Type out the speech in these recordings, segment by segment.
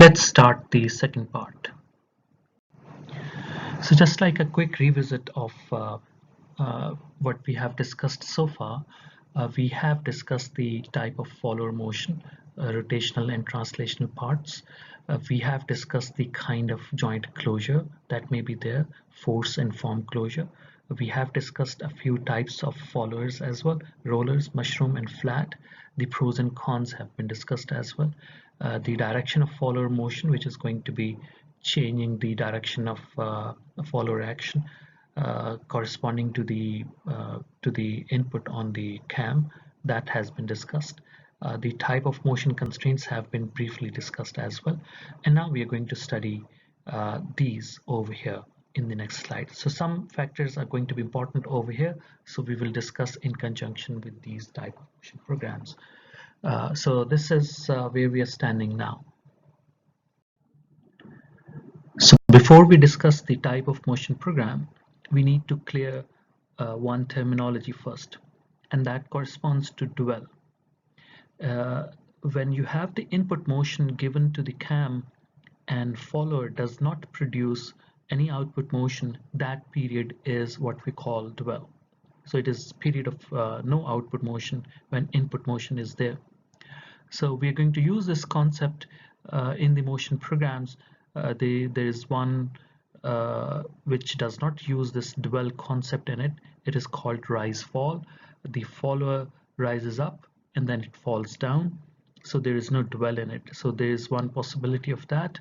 Let's start the second part. So just like a quick revisit of what we have discussed so far, we have discussed the type of follower motion, rotational and translational parts. We have discussed the kind of joint closure that may be there, force and form closure. We have discussed a few types of followers as well, rollers, mushroom and flat. The pros and cons have been discussed as well. The direction of follower motion, which is going to be changing the direction of a follower action corresponding to the input on the cam, that has been discussed. The type of motion constraints have been briefly discussed as well, and now we are going to study these over here in the next slide. So some factors are going to be important over here, so we will discuss in conjunction with these type of motion programs. So this is where we are standing now. So before we discuss the type of motion program, we need to clear one terminology first, and that corresponds to dwell. When you have the input motion given to the cam and follower does not produce any output motion, that period is what we call dwell. So it is period of no output motion when input motion is there. So we're going to use this concept in the motion programs. There is one which does not use this dwell concept in it. It is called rise fall. The follower rises up and then it falls down. So there is no dwell in it. So there is one possibility of that.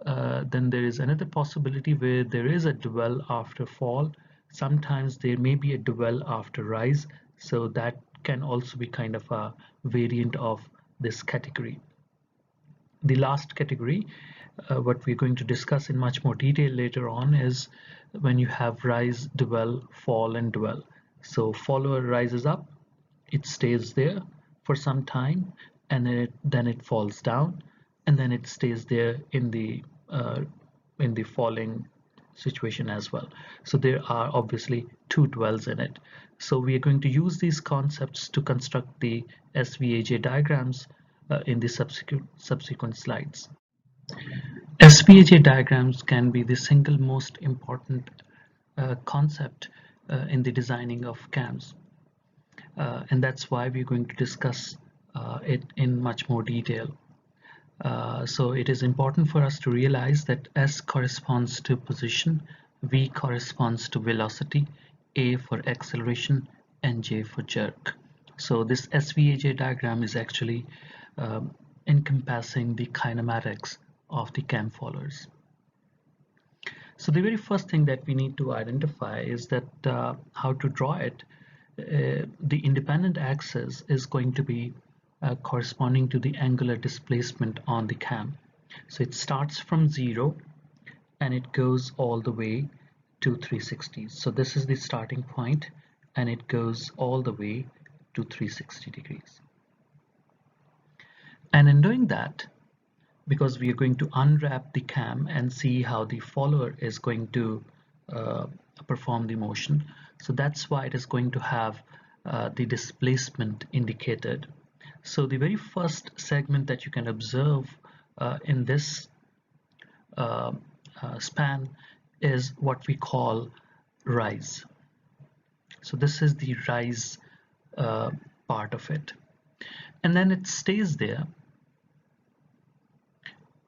Then there is another possibility where there is a dwell after fall. Sometimes there may be a dwell after rise. So that can also be kind of a variant of this category. The last category, what we're going to discuss in much more detail later on, is when you have rise, dwell, fall, and dwell. So follower rises up, it stays there for some time, and then it falls down, and then it stays there in the falling situation as well. So there are obviously two dwells in it. So we are going to use these concepts to construct the SVAJ diagrams in the subsequent slides. SVAJ diagrams can be the single most important concept in the designing of cams, and that's why we're going to discuss it in much more detail. So it is important for us to realize that S corresponds to position, V corresponds to velocity, A for acceleration, and J for jerk. So this SVAJ diagram is actually encompassing the kinematics of the cam followers. So the very first thing that we need to identify is that how to draw it. The independent axis is going to be corresponding to the angular displacement on the cam. So it starts from 0 and it goes all the way to 360. So this is the starting point and it goes all the way to 360 degrees. And in doing that, because we are going to unwrap the cam and see how the follower is going to perform the motion, so that's why it is going to have the displacement indicated. So the very first segment that you can observe in this span is what we call rise. So this is the rise part of it, and then it stays there,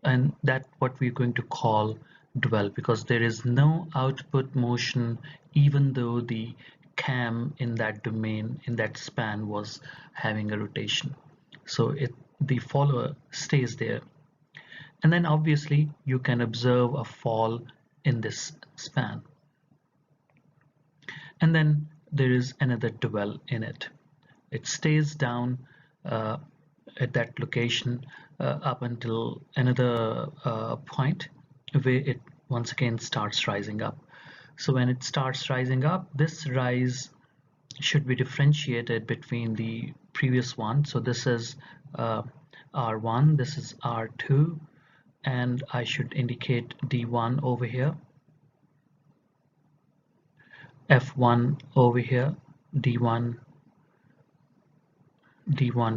and that's what we're going to call dwell, because there is no output motion even though the cam in that domain, in that span, was having a rotation. So the follower stays there, and then obviously you can observe a fall in this span, and then there is another dwell in it. It stays down at that location up until another point where it once again starts rising up. So when it starts rising up, this rise should be differentiated between the previous one. So this is R1, this is R2, and I should indicate D1 over here, F1 over here, D1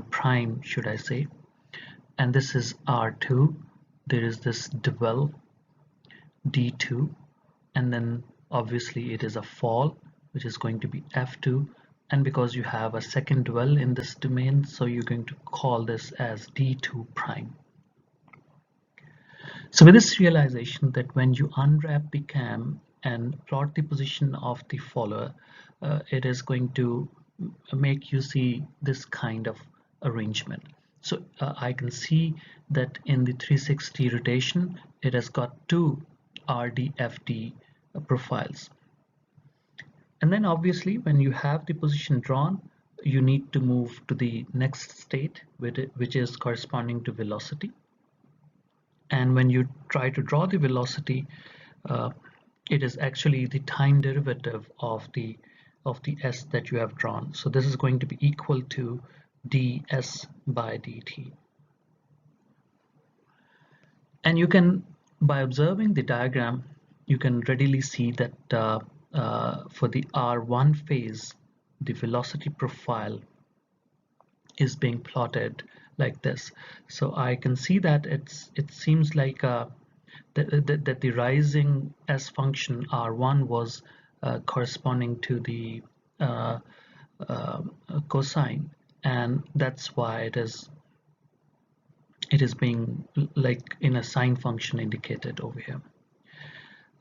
prime should I say, and this is R2, there is this dwell d2, and then obviously it is a fall, which is going to be f2, and because you have a second dwell in this domain, so you're going to call this as d2 prime. So with this realization that when you unwrap the cam and plot the position of the follower, it is going to make you see this kind of arrangement. So I can see that in the 360 rotation, it has got two RDFD profiles. And then obviously when you have the position drawn, you need to move to the next state, which is corresponding to velocity. And when you try to draw the velocity, it is actually the time derivative of the s that you have drawn. So this is going to be equal to ds by dt. And you can, by observing the diagram, you can readily see that for the R1 phase, the velocity profile is being plotted like this. So I can see that it seems like that the rising s function R1 was corresponding to the cosine, and that's why it is being like in a sine function indicated over here.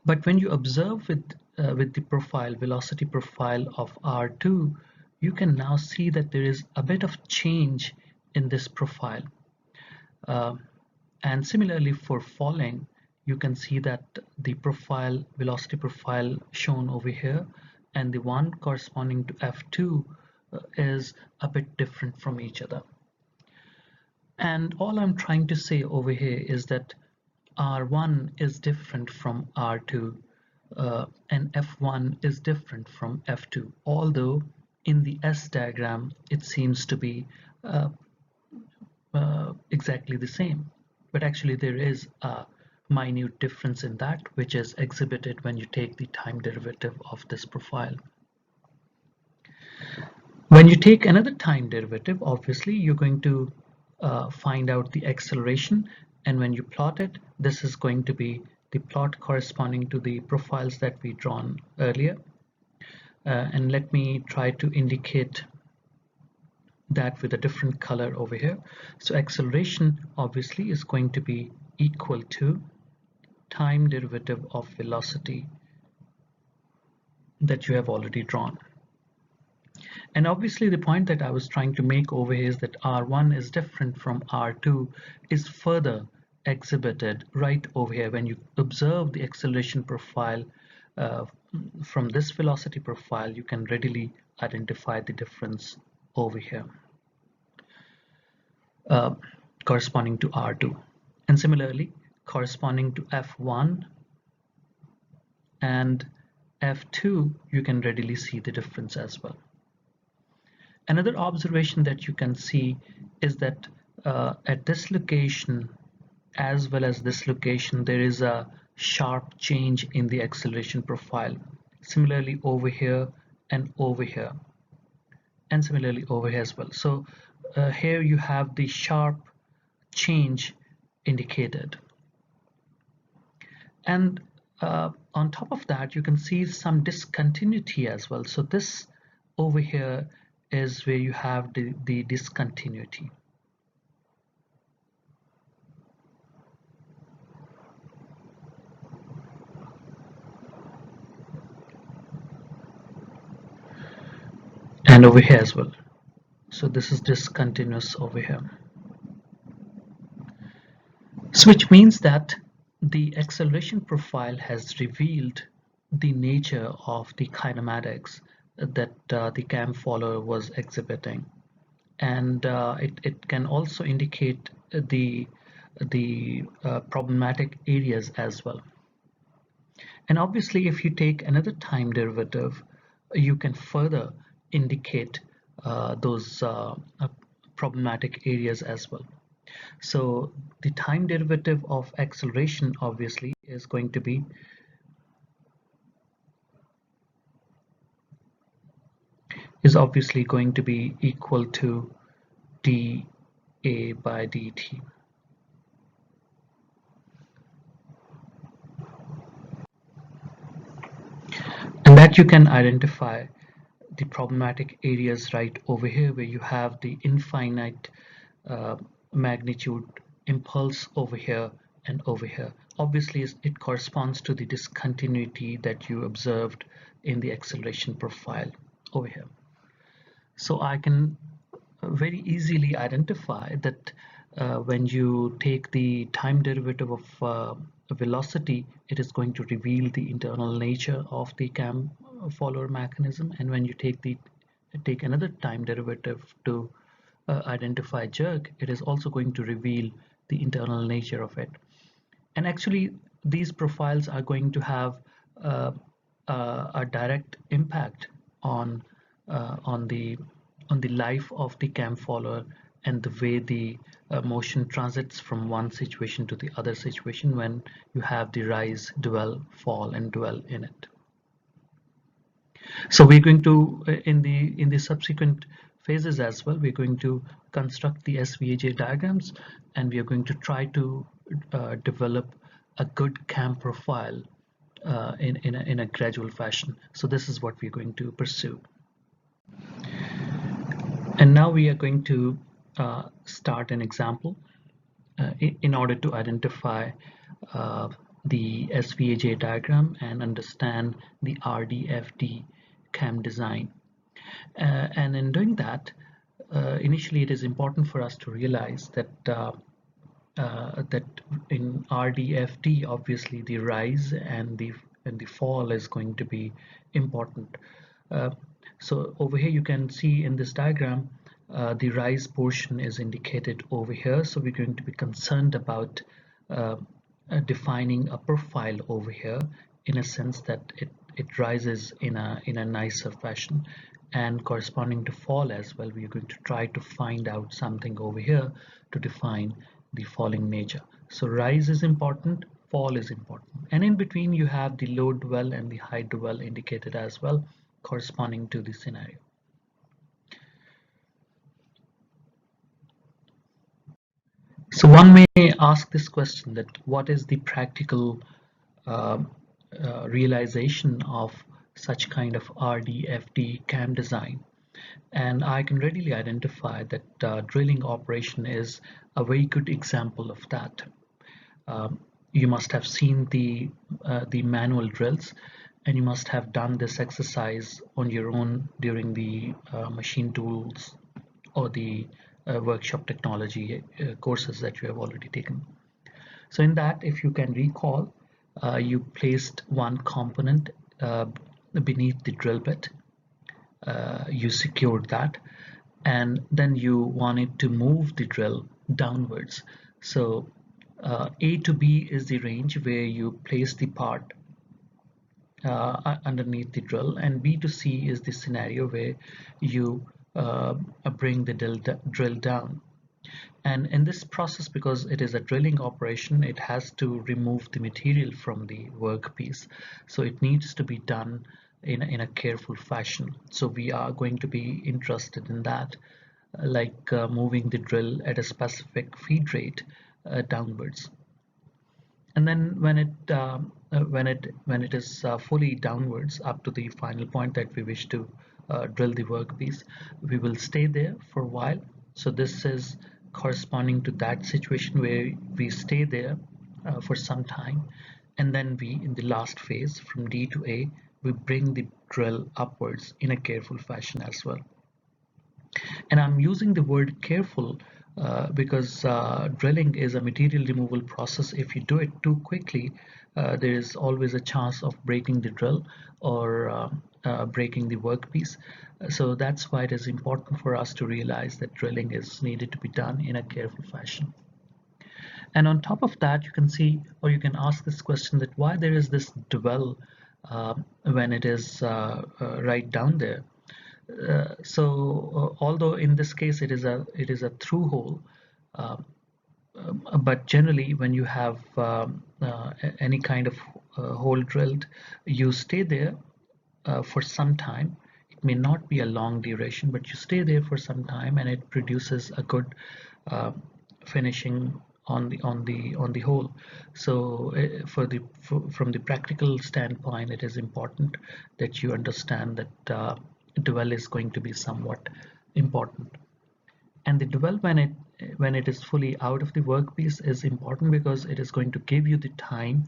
But when you observe with the profile, velocity profile of R2, you can now see that there is a bit of change in this profile. And similarly for falling, you can see that the profile, velocity profile shown over here, and the one corresponding to F2 is a bit different from each other. And all I'm trying to say over here is that R1 is different from R2, and F1 is different from F2, although in the S diagram it seems to be exactly the same. But actually there is a minute difference in that, which is exhibited when you take the time derivative of this profile. When you take another time derivative, obviously you're going to find out the acceleration, and when you plot it, this is going to be the plot corresponding to the profiles that we drawn earlier. And let me try to indicate that with a different color over here. So acceleration obviously is going to be equal to time derivative of velocity that you have already drawn. And obviously the point that I was trying to make over here is that R1 is different from R2 is further exhibited right over here. When you observe the acceleration profile from this velocity profile, you can readily identify the difference over here corresponding to R2. And similarly, corresponding to F1 and F2, you can readily see the difference as well. Another observation that you can see is that at this location as well as this location, there is a sharp change in the acceleration profile. Similarly over here and over here, and similarly over here as well. So here you have the sharp change indicated. And on top of that, you can see some discontinuity as well. So this over here is where you have the discontinuity. And over here as well. So this is discontinuous over here. So which means that the acceleration profile has revealed the nature of the kinematics that the cam follower was exhibiting, and it can also indicate the problematic areas as well. And obviously if you take another time derivative, you can further indicate those problematic areas as well. So the time derivative of acceleration obviously is going to be equal to dA by dt. and that you can identify the problematic areas right over here where you have the infinite uh, magnitude impulse over here and over here. Obviously, it corresponds to the discontinuity that you observed in the acceleration profile over here. So I can very easily identify that when you take the time derivative of velocity, it is going to reveal the internal nature of the cam follower mechanism, and when you take another time derivative to identify jerk, it is also going to reveal the internal nature of it. And actually, these profiles are going to have uh, a direct impact on uh, on the on the life of the cam follower and the way the motion transits from one situation to the other situation when you have the rise, dwell, fall, and dwell in it. So we're going to in the subsequent phases as well, we're going to construct the SVAJ diagrams, and we are going to try to develop a good cam profile in a gradual fashion. So this is what we're going to pursue. And now we are going to start an example in order to identify uh, the SVAJ diagram and understand the RDFD cam design. And in doing that, initially it is important for us to realize that that in RDFD, obviously the rise and the fall is going to be important. Uh, so over here you can see in this diagram the rise portion is indicated over here. So we're going to be concerned about uh, defining a profile over here in a sense that it rises in a nicer fashion, and corresponding to fall as well, we are going to try to find out something over here to define the falling nature. So rise is important, fall is important, and in between you have the low dwell and the high dwell indicated as well, corresponding to the scenario. So one may ask this question, that what is the practical uh, realization of such kind of RDFD cam design? And I can readily identify that drilling operation is a very good example of that. Um, you must have seen the manual drills, and you must have done this exercise on your own during the machine tools or the workshop technology courses that you have already taken. So in that, if you can recall, you placed one component uh, beneath the drill bit. You secured that, and then you wanted to move the drill downwards. So A to B is the range where you place the part underneath the drill, and B to C is the scenario where you bring the drill down. And in this process, because it is a drilling operation, it has to remove the material from the workpiece. So it needs to be done in a careful fashion. So we are going to be interested in that, like moving the drill at a specific feed rate downwards. And then when it is fully downwards up to the final point that we wish to drill the workpiece, we will stay there for a while. So this is corresponding to that situation where we stay there for some time, and then we, in the last phase from D to A, we bring the drill upwards in a careful fashion as well. And I'm using the word careful because drilling is a material removal process. If you do it too quickly, there is always a chance of breaking the drill or breaking the workpiece. So that's why it is important for us to realize that drilling is needed to be done in a careful fashion. And on top of that, you can see, or you can ask this question, that why there is this dwell when it is right down there. So although in this case it is a through hole, uh, but generally when you have any kind of hole drilled, you stay there for some time. It may not be a long duration, but you stay there for some time, and it produces a good uh, finishing on the whole. So from the practical standpoint, it is important that you understand that dwell is going to be somewhat important. And the dwell, when it is fully out of the workpiece, is important because it is going to give you the time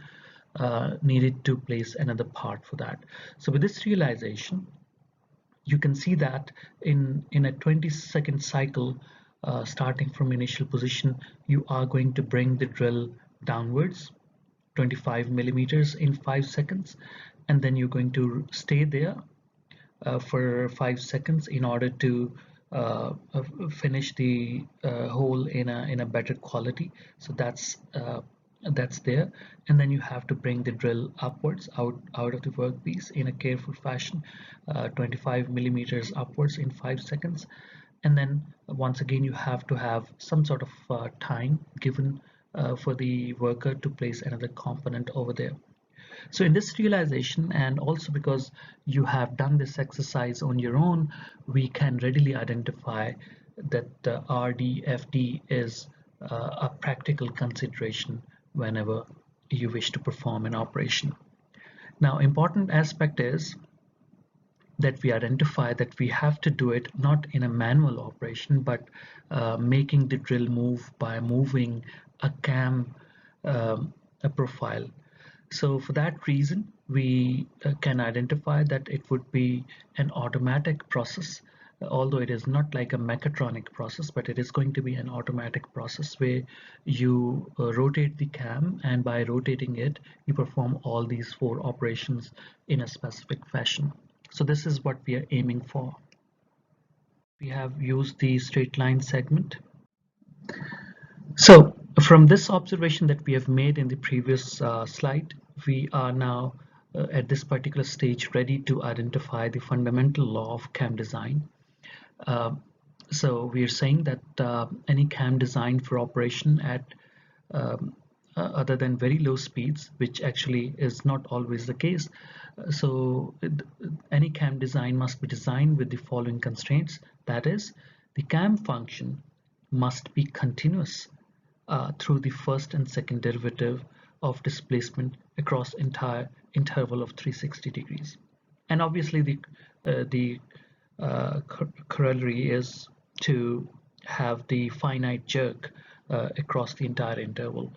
needed to place another part for that. So with this realization, you can see that in a 20-second cycle, starting from initial position, you are going to bring the drill downwards 25 millimeters in 5 seconds, and then you're going to stay there for 5 seconds in order to finish the hole in a better quality. So that's there, and then you have to bring the drill upwards out of the workpiece in a careful fashion, 25 millimeters upwards in 5 seconds. And then once again you have to have some sort of time given for the worker to place another component over there. So in this realization, and also because you have done this exercise on your own, we can readily identify that RDFD is a practical consideration whenever you wish to perform an operation. Now, important aspect is that we identify that we have to do it not in a manual operation, but making the drill move by moving a cam a profile. So for that reason, we can identify that it would be an automatic process, although it is not like a mechatronic process, but it is going to be an automatic process where you rotate the cam, and by rotating it, you perform all these 4 operations in a specific fashion. So this is what we are aiming for. We have used the straight line segment. So from this observation that we have made in the previous slide, we are now at this particular stage ready to identify the fundamental law of cam design. So we are saying that any cam design for operation at other than very low speeds, which actually is not always the case. So any cam design must be designed with the following constraints. That is, the cam function must be continuous through the first and second derivative of displacement across entire interval of 360 degrees. And obviously the corollary is to have the finite jerk across the entire interval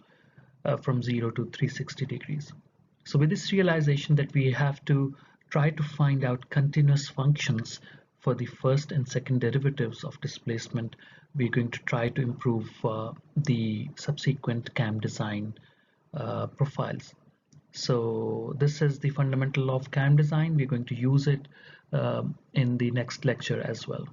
from 0 to 360 degrees. So with this realization that we have to try to find out continuous functions for the first and second derivatives of displacement, we're going to try to improve the subsequent cam design profiles. So this is the fundamental law of cam design. We're going to use it in the next lecture as well.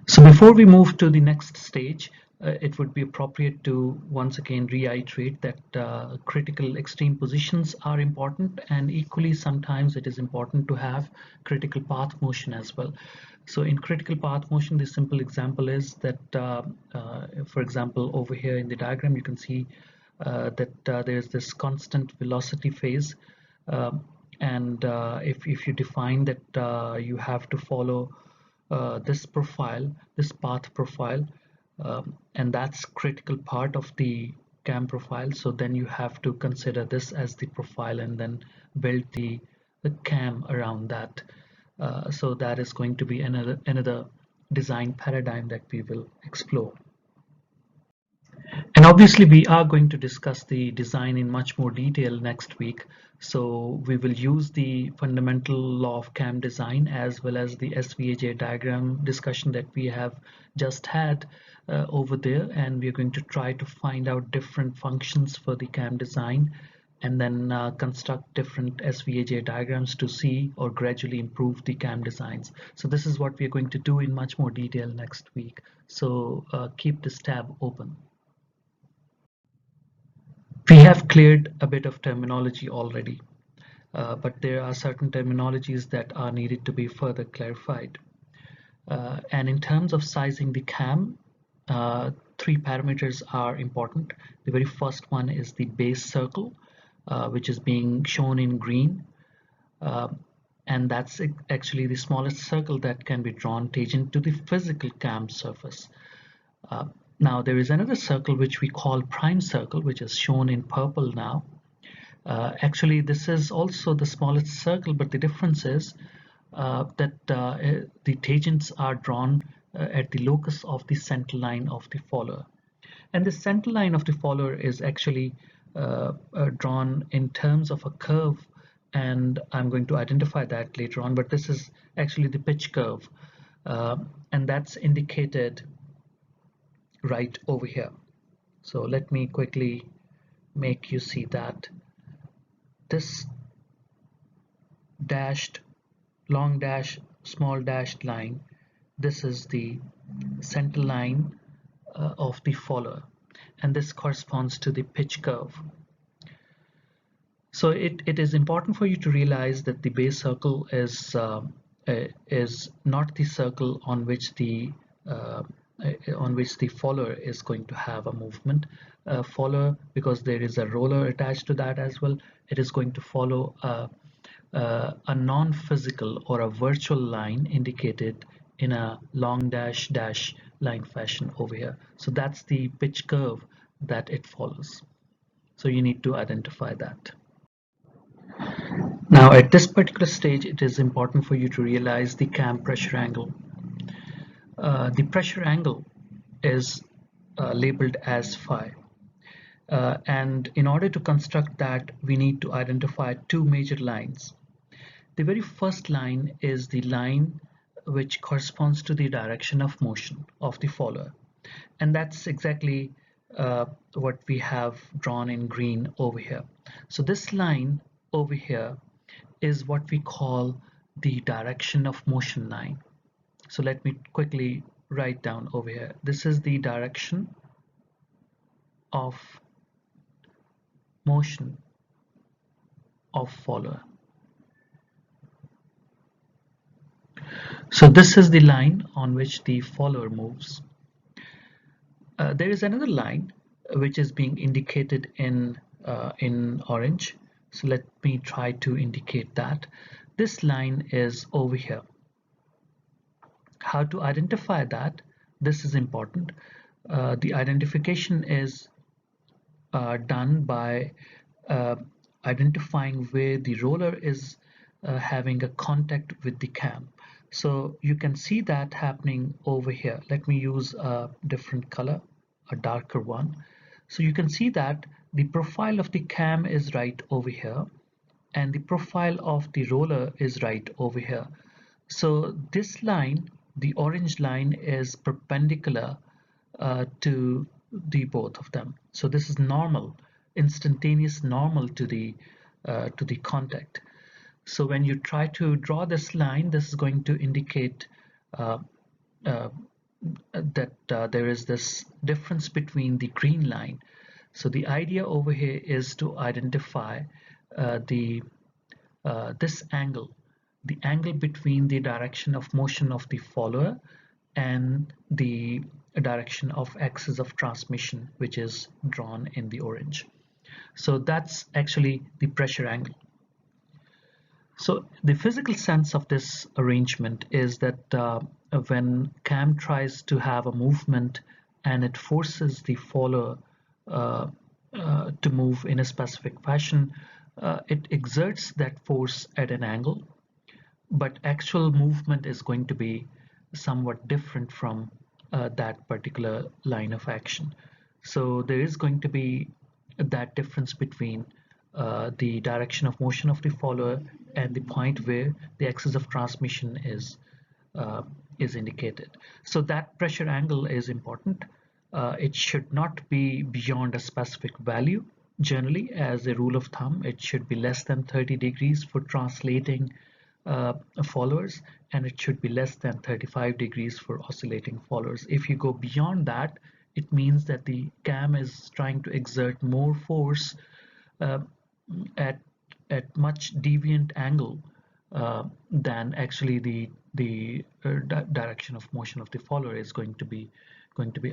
So before we move to the next stage, it would be appropriate to once again reiterate that critical extreme positions are important, and equally sometimes it is important to have critical path motion as well. So in critical path motion, the simple example is that, for example, over here in the diagram, you can see that there's this constant velocity phase. And if you define that you have to follow this profile, this path profile, and that's critical part of the cam profile. So then you have to consider this as the profile and then build the cam around that. So that is going to be another design paradigm that we will explore. And obviously we are going to discuss the design in much more detail next week. So we will use the fundamental law of cam design as well as the SVAJ diagram discussion that we have just had over there, and we're going to try to find out different functions for the cam design and then construct different SVAJ diagrams to see or gradually improve the cam designs. So this is what we're going to do in much more detail next week. So keep this tab open. We have cleared a bit of terminology already, but there are certain terminologies that are needed to be further clarified. And in terms of sizing the cam, 3 parameters are important. The very first one is the base circle, which is being shown in green. And that's actually the smallest circle that can be drawn tangent to the physical cam surface. Now there is another circle which we call prime circle, which is shown in purple now. Actually, this is also the smallest circle, but the difference is that the tangents are drawn at the locus of the center line of the follower. And the center line of the follower is actually drawn in terms of a curve, and I'm going to identify that later on, but this is actually the pitch curve, and that's indicated right over here. So let me quickly make you see that. This dashed, long dash, small dashed line, this is the center line of the follower, and this corresponds to the pitch curve. So it is important for you to realize that the base circle is not the circle on which the follower is going to have a movement. Follower, because there is a roller attached to that as well, it is going to follow a non-physical or a virtual line indicated in a long dash dash line fashion over here. So that's the pitch curve that it follows. So you need to identify that. Now at this particular stage, it is important for you to realize the cam pressure angle. The pressure angle is labeled as phi. And in order to construct that, we need to identify two major lines. The very first line is the line which corresponds to the direction of motion of the follower. And that's exactly what we have drawn in green over here. So this line over here is what we call the direction of motion line. So let me quickly write down over here. This is the direction of motion of follower. So this is the line on which the follower moves. There is another line which is being indicated in orange. So let me try to indicate that. This line is over here. How to identify that? This is important. The identification is done by identifying where the roller is having a contact with the cam. So you can see that happening over here. Let me use a different color, a darker one. So you can see that the profile of the cam is right over here, and the profile of the roller is right over here. So this line, the orange line, is perpendicular to the both of them. So this is normal, instantaneous normal to the contact. So when you try to draw this line, this is going to indicate that there is this difference between the green line. So the idea over here is to identify this angle, the angle between the direction of motion of the follower and the direction of axis of transmission, which is drawn in the orange. So that's actually the pressure angle. So the physical sense of this arrangement is that when cam tries to have a movement and it forces the follower to move in a specific fashion, it exerts that force at an angle, but actual movement is going to be somewhat different from that particular line of action. So there is going to be that difference between the direction of motion of the follower and the point where the axis of transmission is indicated. So that pressure angle is important. It should not be beyond a specific value. Generally, as a rule of thumb, it should be less than 30 degrees for translating followers, and it should be less than 35 degrees for oscillating followers. If you go beyond that, it means that the cam is trying to exert more force at much deviant angle than actually the direction of motion of the follower is going to be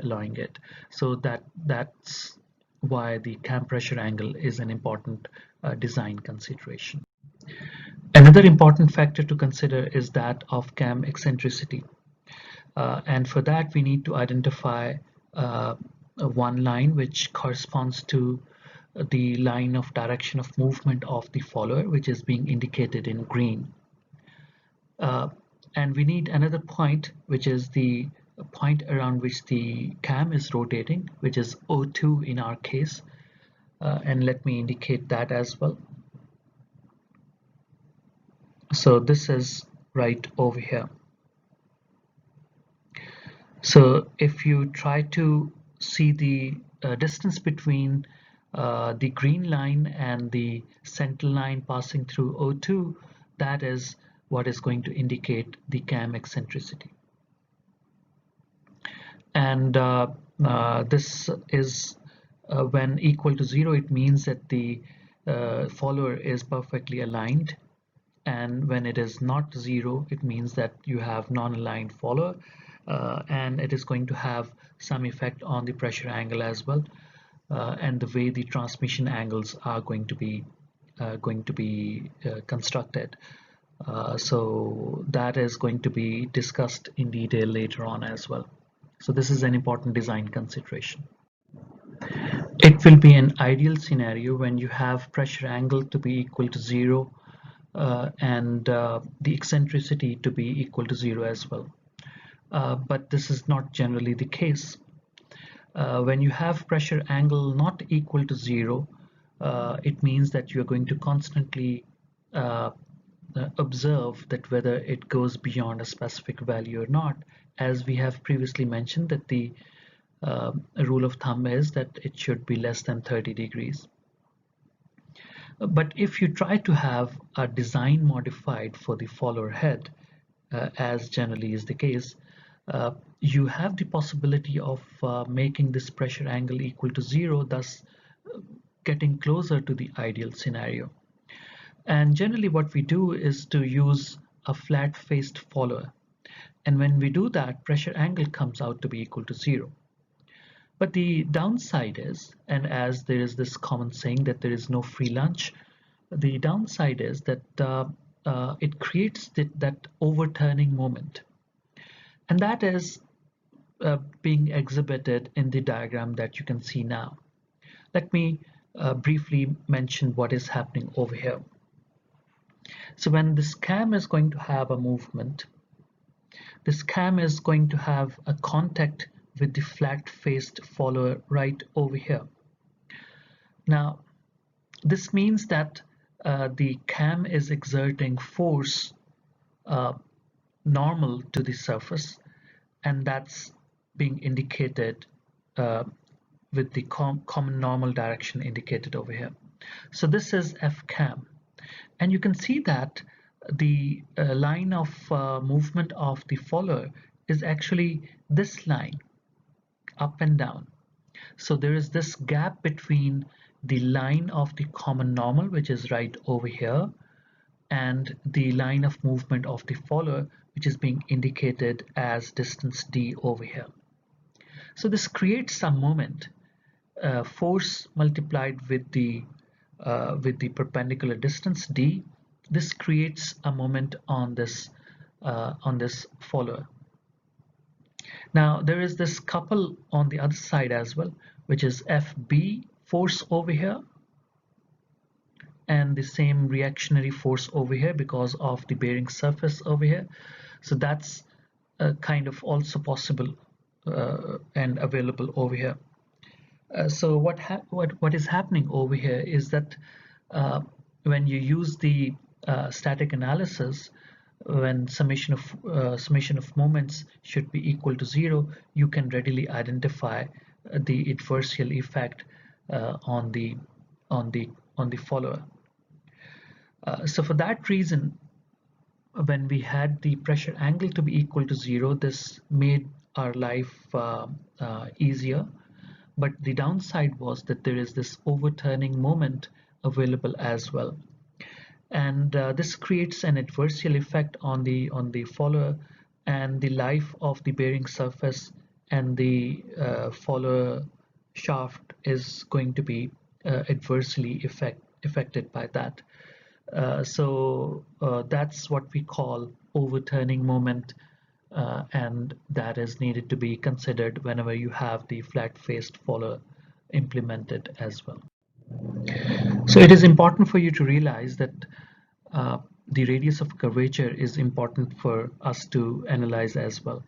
allowing it. So that's why the cam pressure angle is an important design consideration. Another important factor to consider is that of cam eccentricity, and for that we need to identify uh, one line which corresponds to the line of direction of movement of the follower, which is being indicated in green. Uh, and we need another point, which is the point around which the cam is rotating, which is O2 in our case. And let me indicate that as well. So this is right over here. So if you try to see the distance between the green line and the center line passing through O2, that is what is going to indicate the cam eccentricity. And this is when equal to 0, it means that the follower is perfectly aligned. And when it is not 0, it means that you have non-aligned follower, and it is going to have some effect on the pressure angle as well, and the way the transmission angles are going to be constructed. So that is going to be discussed in detail later on as well. So this is an important design consideration. It will be an ideal scenario when you have pressure angle to be equal to 0, and the eccentricity to be equal to 0 as well. But this is not generally the case. When you have pressure angle not equal to 0, it means that you're going to constantly observe that whether it goes beyond a specific value or not. As we have previously mentioned, that the rule of thumb is that it should be less than 30 degrees. But if you try to have a design modified for the follower head, as generally is the case, you have the possibility of making this pressure angle equal to 0, thus getting closer to the ideal scenario. And generally what we do is to use a flat-faced follower. And when we do that, pressure angle comes out to be equal to 0. But the downside is, and as there is this common saying that there is no free lunch, the downside is that it creates that overturning moment. And that is being exhibited in the diagram that you can see now. Let me briefly mention what is happening over here. So when this cam is going to have a movement, this cam is going to have a contact with the flat-faced follower right over here. Now, this means that the cam is exerting force normal to the surface, and that's being indicated with the common normal direction indicated over here. So this is F cam, and you can see that the line of movement of the follower is actually this line, up and down. So there is this gap between the line of the common normal, which is right over here, and the line of movement of the follower, which is being indicated as distance d over here. So this creates some moment, force multiplied with the perpendicular distance d. This creates a moment on this follower. Now there is this couple on the other side as well, which is FB force over here, and the same reactionary force over here because of the bearing surface over here. So that's kind of also possible and available over here. So what is happening over here is that when you use the static analysis, when summation of moments should be equal to 0, you can readily identify the adversarial effect on the follower. So for that reason, when we had the pressure angle to be equal to 0, this made our life easier. But the downside was that there is this overturning moment available as well, and this creates an adversarial effect on the follower, and the life of the bearing surface and the follower shaft is going to be adversely affected by that. So that's what we call overturning moment and that is needed to be considered whenever you have the flat-faced follower implemented as well. So it is important for you to realize that uh, the radius of curvature is important for us to analyze as well.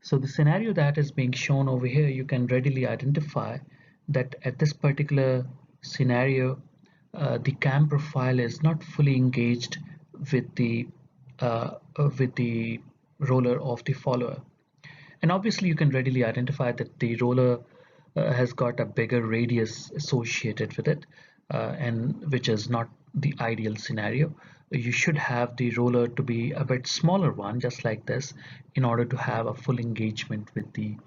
So the scenario that is being shown over here, you can readily identify that at this particular scenario, the cam profile is not fully engaged with the roller of the follower. And obviously you can readily identify that the roller has got a bigger radius associated with it, and which is not the ideal scenario. You should have the roller to be a bit smaller one, just like this, in order to have a full engagement with the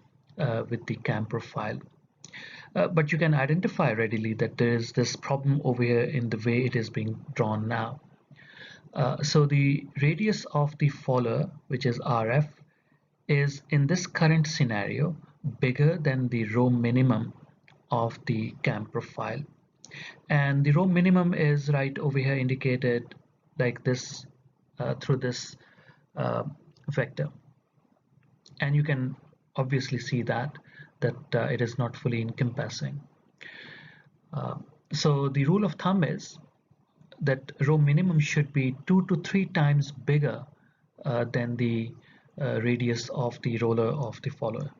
cam profile. But you can identify readily that there is this problem over here in the way it is being drawn now. So the radius of the follower, which is RF, is in this current scenario bigger than the row minimum of the cam profile, and the row minimum is right over here indicated like this through this uh, vector, and you can obviously see that it is not fully encompassing. Uh, so the rule of thumb is that row minimum should be 2 to 3 times bigger than the radius of the roller of the follower.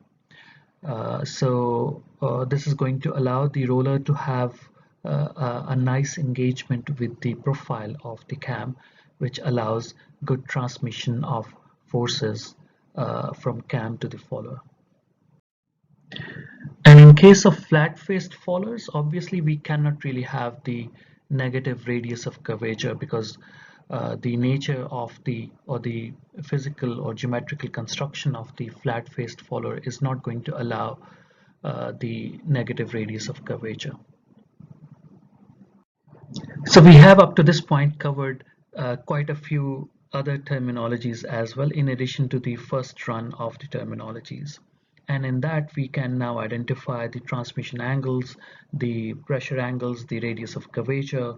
So this is going to allow the roller to have a nice engagement with the profile of the cam, which allows good transmission of forces from cam to the follower. And in case of flat-faced followers, obviously we cannot really have the negative radius of curvature because the nature of the physical or geometrical construction of the flat-faced follower is not going to allow the negative radius of curvature. So we have up to this point covered quite a few other terminologies as well, in addition to the first run of the terminologies. And in that we can now identify the transmission angles, the pressure angles, the radius of curvature,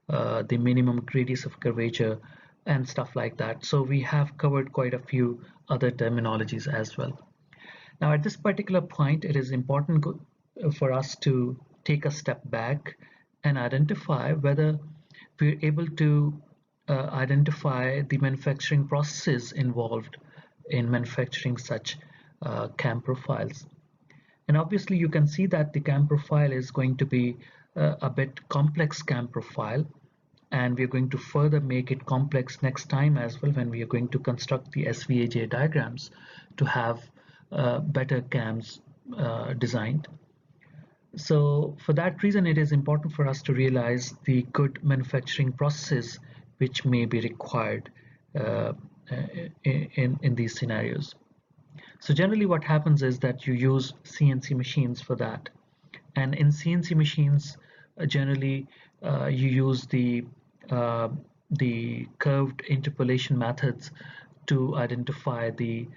the minimum radius of curvature, and stuff like that. So we have covered quite a few other terminologies as well. Now at this particular point, it is important for us to take a step back and identify whether we're able to identify the manufacturing processes involved in manufacturing such cam profiles. And obviously you can see that the cam profile is going to be a bit complex cam profile, and we're going to further make it complex next time as well when we are going to construct the SVAJ diagrams to have better cams designed. So for that reason, it is important for us to realize the good manufacturing processes which may be required uh, in these scenarios. So generally what happens is that you use CNC machines for that. And in CNC machines, generally you use uh, the curved interpolation methods to identify the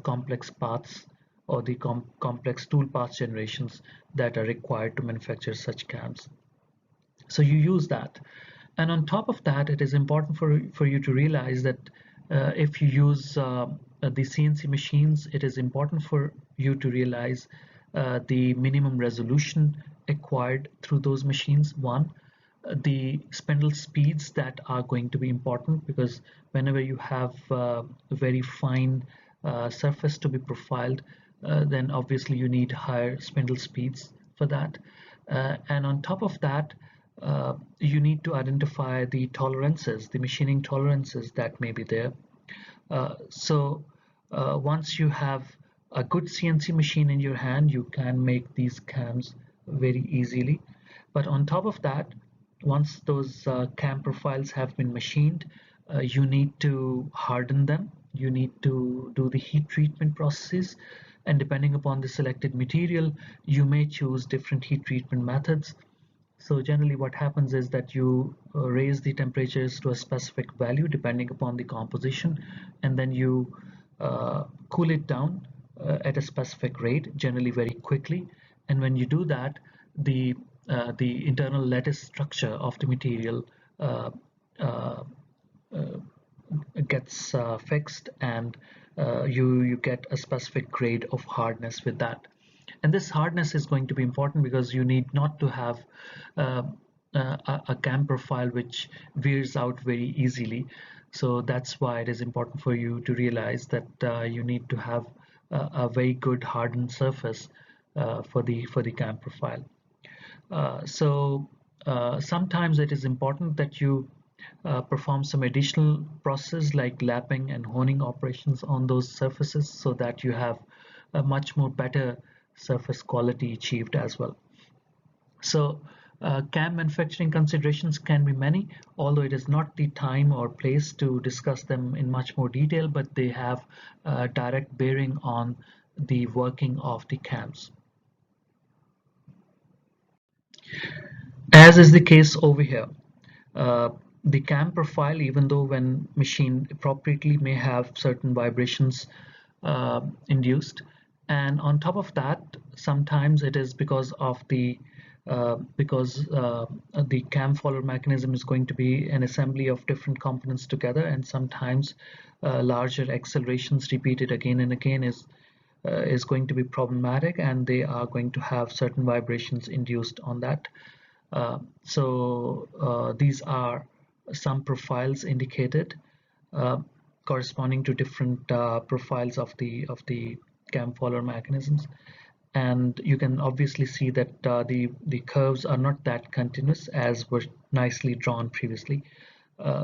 complex paths or the complex tool path generations that are required to manufacture such cams. So you use that. And on top of that, it is important for you to realize that if you use the CNC machines, it is important for you to realize the minimum resolution acquired through those machines. One, the spindle speeds that are going to be important, because whenever you have a very fine surface to be profiled, then obviously you need higher spindle speeds for that. And on top of that, you need to identify the tolerances, the machining tolerances that may be there. So once you have a good CNC machine in your hand, you can make these cams very easily. But on top of that, once those cam profiles have been machined, you need to harden them. You need to do the heat treatment processes. And depending upon the selected material, you may choose different heat treatment methods. So generally what happens is that you raise the temperatures to a specific value depending upon the composition, and then you cool it down at a specific rate, generally very quickly. And when you do that, the internal lattice structure of the material uh, uh, gets fixed, and you get a specific grade of hardness with that. And this hardness is going to be important because you need not to have uh, a cam profile which veers out very easily. So that's why it is important for you to realize that you need to have a very good hardened surface for the cam profile. Sometimes it is important that you perform some additional process like lapping and honing operations on those surfaces so that you have a much more better surface quality achieved as well. So CAM manufacturing considerations can be many, although it is not the time or place to discuss them in much more detail, but they have direct bearing on the working of the CAMs. As is the case over here, uh, the cam profile, even though when machined appropriately, may have certain vibrations induced, and on top of that, sometimes it is because the cam follower mechanism is going to be an assembly of different components together, and sometimes larger accelerations repeated again and again is going to be problematic, and they are going to have certain vibrations induced on that. These are some profiles indicated uh, corresponding to different profiles of the cam follower mechanisms, and you can obviously see that the curves are not that continuous as were nicely drawn previously.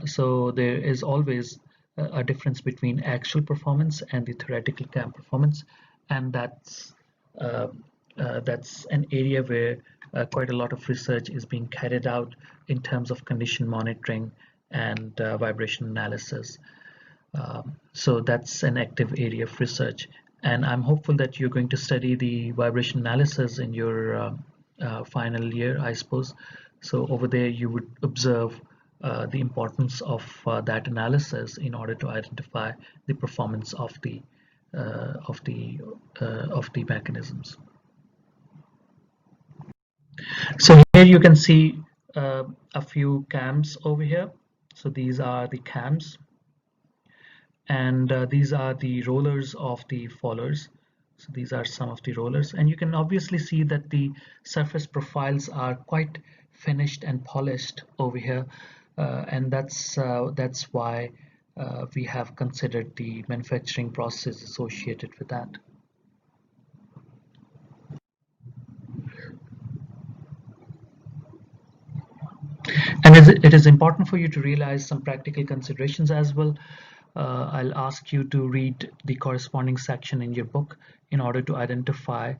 So there is always a difference between actual performance and the theoretical cam performance, and uh, that's an area where quite a lot of research is being carried out in terms of condition monitoring and vibration analysis. So that's an active area of research, and I'm hopeful that you're going to study the vibration analysis in your final year, I suppose. So over there you would observe the importance of that analysis in order to identify the performance of the mechanisms. So here you can see a few cams over here. So these are the cams, and these are the rollers of the fallers. So these are some of the rollers, and you can obviously see that the surface profiles are quite finished and polished over here, and that's why we have considered the manufacturing process associated with that. And it is important for you to realize some practical considerations as well. I'll ask you to read the corresponding section in your book in order to identify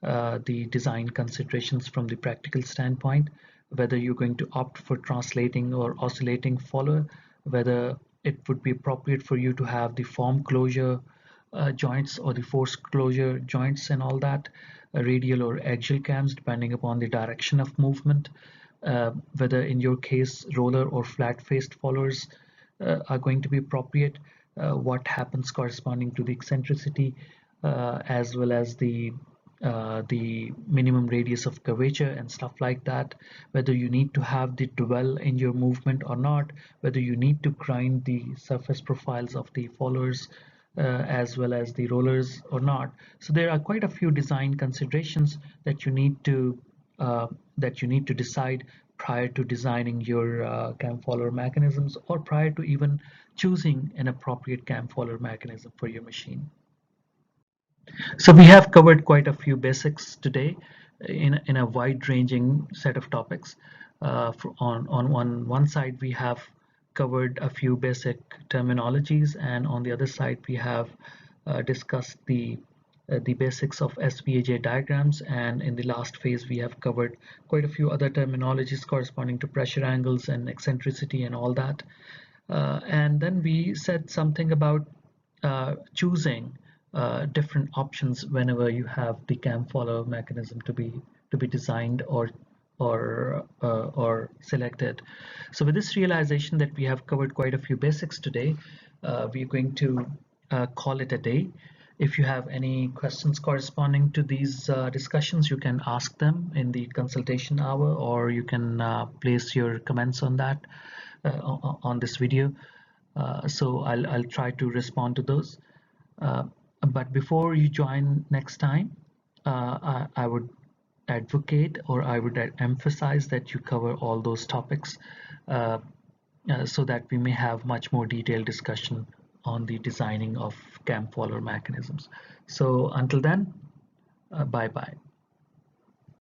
the design considerations from the practical standpoint, whether you're going to opt for translating or oscillating follower, whether it would be appropriate for you to have the form closure joints or the force closure joints and all that, radial or axial cams depending upon the direction of movement, whether in your case roller or flat-faced followers are going to be appropriate, what happens corresponding to the eccentricity, as well as the minimum radius of curvature and stuff like that, whether you need to have the dwell in your movement or not, whether you need to grind the surface profiles of the followers as well as the rollers or not. So there are quite a few design considerations uh, that you need to decide prior to designing your cam follower mechanisms, or prior to even choosing an appropriate cam follower mechanism for your machine. So we have covered quite a few basics today in a wide-ranging set of topics. On one side, we have covered a few basic terminologies, and on the other side, we have discussed the basics of SVAJ diagrams, and in the last phase, we have covered quite a few other terminologies corresponding to pressure angles and eccentricity and all that. And then we said something about choosing different options whenever you have the cam follow mechanism to be designed or selected. So with this realization that we have covered quite a few basics today, we're going to call it a day. If you have any questions corresponding to these discussions, you can ask them in the consultation hour, or you can place your comments on that on this video. So I'll try to respond to those. Uh, but before you join next time, I would advocate, or I would emphasize that you cover all those topics, uh, so that we may have much more detailed discussion on the designing of cam follower mechanisms. So until then, bye bye.